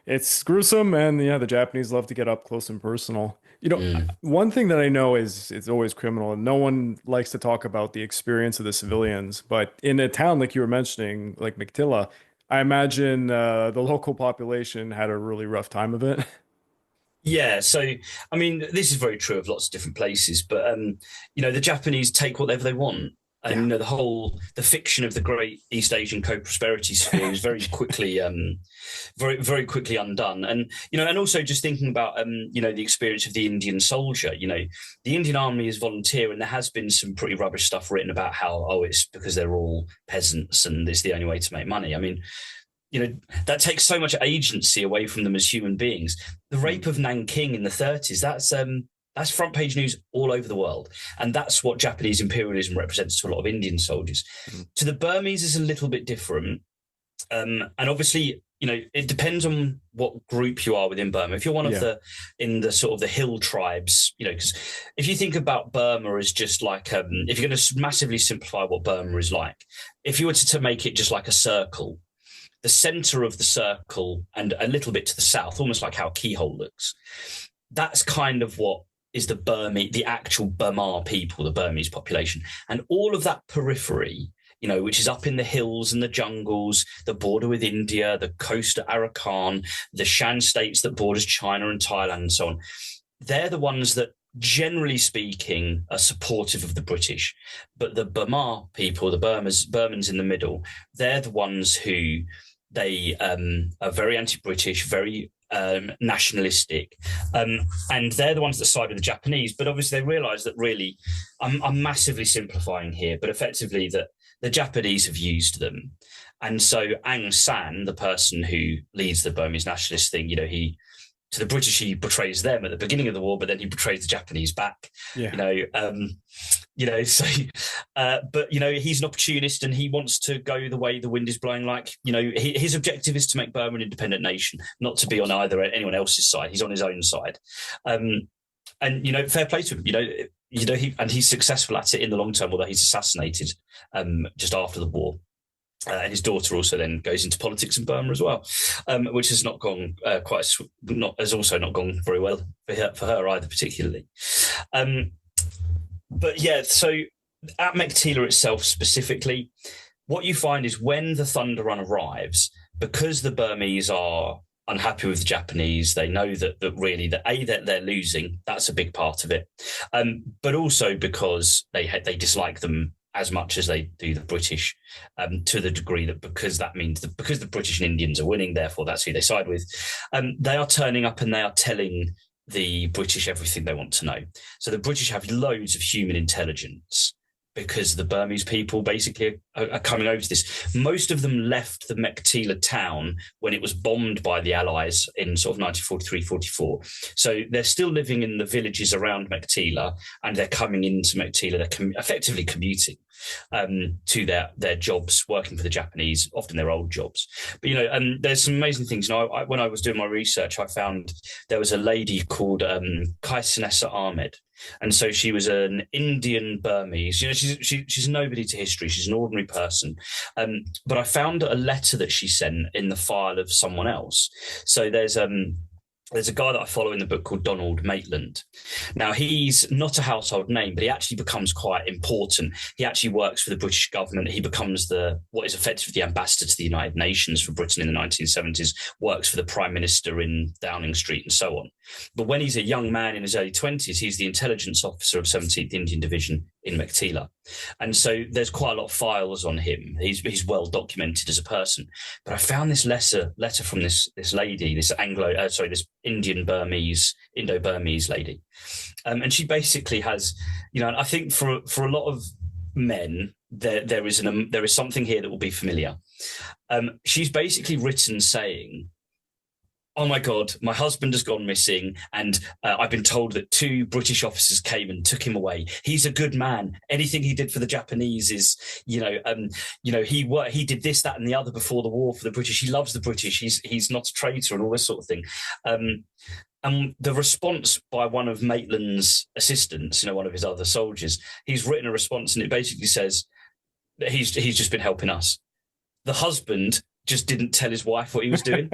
It's gruesome, and yeah, the Japanese love to get up close and personal. Mm. One thing that I know is it's always criminal, and no one likes to talk about the experience of the civilians. But in a town like you were mentioning, like Meiktila, I imagine the local population had a really rough time of it. Yeah, so I mean, this is very true of lots of different places, but the Japanese take whatever they want, and Yeah. the fiction of the great East Asian co-prosperity sphere is very quickly, very very quickly undone. And and also just thinking about the experience of the Indian soldier. The Indian army is volunteer, and there has been some pretty rubbish stuff written about how it's because they're all peasants and it's the only way to make money. I mean, that takes so much agency away from them as human beings. The rape of Nanking in the 30s, that's front page news all over the world. And that's what Japanese imperialism represents to a lot of Indian soldiers. Mhm. To the Burmese is a little bit different. And obviously, it depends on what group you are within Burma. If you're one of Yeah. in the sort of the hill tribes, because if you think about Burma as just like, if you're going to massively simplify what Burma is like, if you were to make it just like a circle, the center of the circle and a little bit to the south, almost like how a keyhole looks. That's kind of what is the actual Burma people, the Burmese population. And all of that periphery, which is up in the hills and the jungles, the border with India, the coast of Arakan, the Shan states that borders China and Thailand and so on, they're the ones that generally speaking are supportive of the British. But the Burma people, the Burmans in the middle, they're the ones who they are very anti-British, very nationalistic, and they're the ones that side with the Japanese. But obviously, they realise that really, I'm massively simplifying here, but effectively that the Japanese have used them, and so Aung San, the person who leads the Burmese nationalist thing, he to the British, he betrays them at the beginning of the war, but then he betrays the Japanese back. Yeah. So, but he's an opportunist and he wants to go the way the wind is blowing. Like, his objective is to make Burma an independent nation, not to be on either anyone else's side. He's on his own side, and fair play to him. He's successful at it in the long term, although he's assassinated just after the war. And his daughter also then goes into politics in Burma as well, which has not gone has also not gone very well for her either, particularly. But yeah, so at Meiktila itself specifically, what you find is when the Thunder Run arrives, because the Burmese are unhappy with the Japanese, they know that really that they're losing. That's a big part of it, but also because they dislike them as much as they do the British, to the degree that because the British and Indians are winning, therefore that's who they side with. They are turning up and they are telling the British everything they want to know. So the British have loads of human intelligence because the Burmese people basically are coming over to this. Most of them left the Meiktila town when it was bombed by the Allies in sort of 1943-44. So they're still living in the villages around Meiktila and they're coming into Meiktila. They're effectively commuting to their jobs, working for the Japanese, often their old jobs. But, there's some amazing ththings. When I was doing my research, I found there was a lady called Kaisanessa Ahmed. And so she was an Indian Burmese. She's nobody to history. She's an ordinary person. But I found a letter that she sent in the file of someone else. So there's a guy that I follow in the book called Donald Maitland. Now, he's not a household name, but he actually becomes quite important. He actually works for the British government. He becomes what is effectively the ambassador to the United Nations for Britain in the 1970s, works for the Prime Minister in Downing Street and so on. But when he's a young man in his early 20s, he's the intelligence officer of 17th Indian Division in Meiktila. And so there's quite a lot of files on him. He's well documented as a person. But I found this letter from this lady, this this Indian Burmese, Indo-Burmese lady. And she basically has, and I think for a lot of men, there is something here that will be familiar. She's basically written saying, oh my God, my husband has gone missing, and I've been told that 2 British officers came and took him away. He's a good man. Anything he did for the Japanese is, he did this, that, and the other before the war for the British. He loves the British. He's not a traitor and all this sort of thing. And the response by one of Maitland's assistants, one of his other soldiers, he's written a response, and it basically says that he's just been helping us. The husband just didn't tell his wife what he was doing.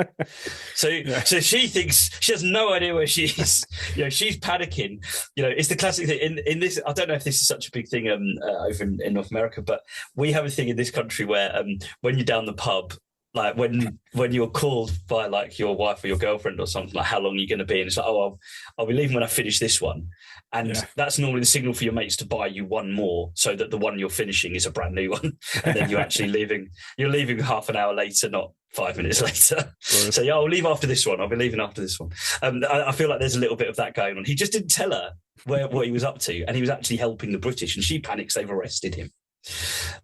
So, Yeah. so she thinks she has no idea where she is. She's panicking. It's the classic thing in this. I don't know if this is such a big thing over in North America, but we have a thing in this country where when you're down the pub, like when you're called by like your wife or your girlfriend or something, like how long are you going to be? And it's like, oh, I'll be leaving when I finish this one. And that's normally the signal for your mates to buy you one more, so that the one you're finishing is a brand new one. And then you're actually leaving. You're leaving half an hour later, not 5 minutes later. So I'll leave after this one. I'll be leaving after this one. I feel like there's a little bit of that going on. He just didn't tell her what he was up to, and he was actually helping the British. And she panics. They've arrested him.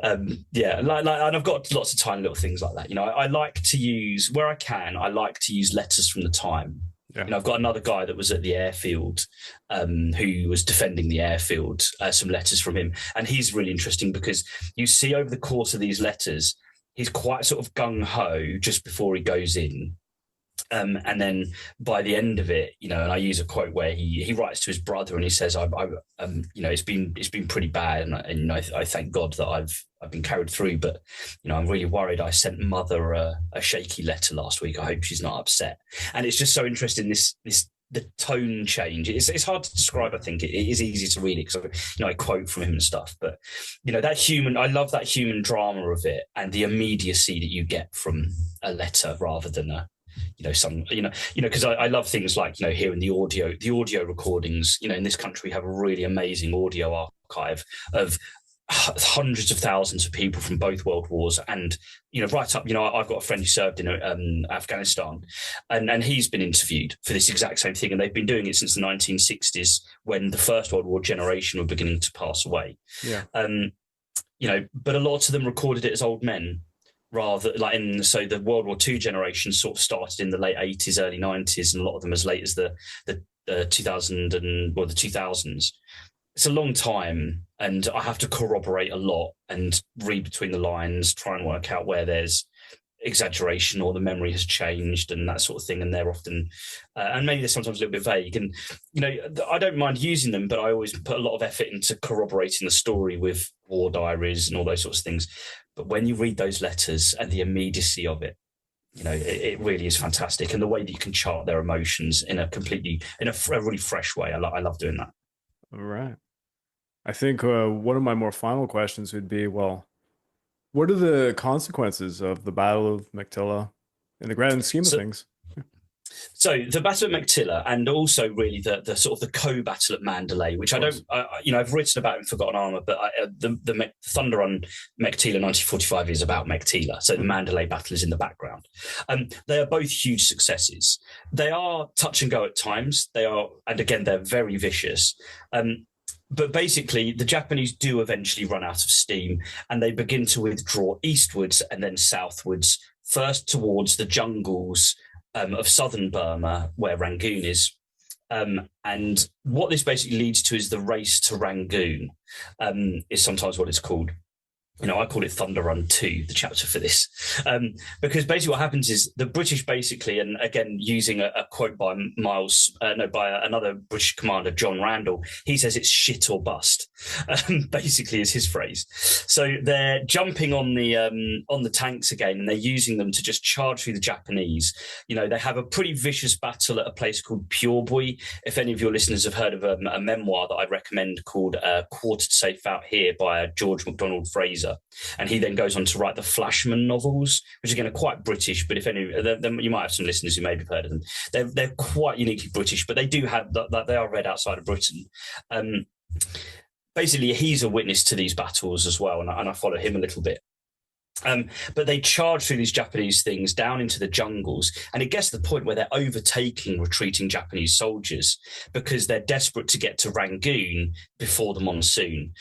And I've got lots of tiny little things like that. I like to use, where I can, I like to use letters from the time. I've got another guy that was at the airfield who was defending the airfield, some letters from him. And he's really interesting because you see over the course of these letters, he's quite sort of gung-ho just before he goes in. And then by the end of it, and I use a quote where he writes to his brother and he says, it's been pretty bad, and I thank God that I've been carried through, but I'm really worried. I sent mother a shaky letter last week. I hope she's not upset. And it's just so interesting, the tone change. It's hard to describe. I think it is easy to read it because I quote from him and stuff. But I love that human drama of it and the immediacy that you get from a letter rather than because I love things like hearing the audio recordings. In this country we have a really amazing audio archive of hundreds of thousands of people from both world wars, and right up. I've got a friend who served in Afghanistan, and he's been interviewed for this exact same thing, and they've been doing it since the 1960s when the First World War generation were beginning to pass away. But a lot of them recorded it as old men. Rather so the World War II generation sort of started in the late 80s, early 90s, and a lot of them as late as the 2000s. It's a long time, and I have to corroborate a lot and read between the lines, try and work out where there's exaggeration or the memory has changed and that sort of thing. And they're often, and maybe they're sometimes a little bit vague. And I don't mind using them, but I always put a lot of effort into corroborating the story with war diaries and all those sorts of things. But when you read those letters and the immediacy of it, it really is fantastic. And the way that you can chart their emotions in a really fresh way. I love doing that. All right. I think one of my more final questions would be, well, what are the consequences of the Battle of Meiktila in the grand scheme of things? So the Battle of Meiktila, and also really the sort of the co-battle at Mandalay, which I've written about in Forgotten Armor, but the Thunder on Meiktila 1945 is about Meiktila. So the Mandalay battle is in the background. They are both huge successes. They are touch and go at times. And again, they're very vicious. But basically, the Japanese do eventually run out of steam, and they begin to withdraw eastwards and then southwards, first towards the jungles of southern Burma, where Rangoon is. And what this basically leads to is the race to Rangoon, is sometimes what it's called. I call it Thunder Run 2, the chapter for this, because basically what happens is the British basically, and again, using a quote by by another British commander, John Randall, he says it's shit or bust, basically is his phrase. So they're jumping on the tanks again, and they're using them to just charge through the Japanese. They have a pretty vicious battle at a place called Pureboi. If any of your listeners have heard of a memoir that I'd recommend called Quartered Safe Out Here by George MacDonald Fraser. And he then goes on to write the Flashman novels, which again are quite British, but if any, you might have some listeners who maybe have heard of them. They're quite uniquely British, but they do have that. They are read outside of Britain. Basically, he's a witness to these battles as well, and I follow him a little bit. But they charge through these Japanese things down into the jungles, and it gets to the point where they're overtaking retreating Japanese soldiers because they're desperate to get to Rangoon before the monsoon.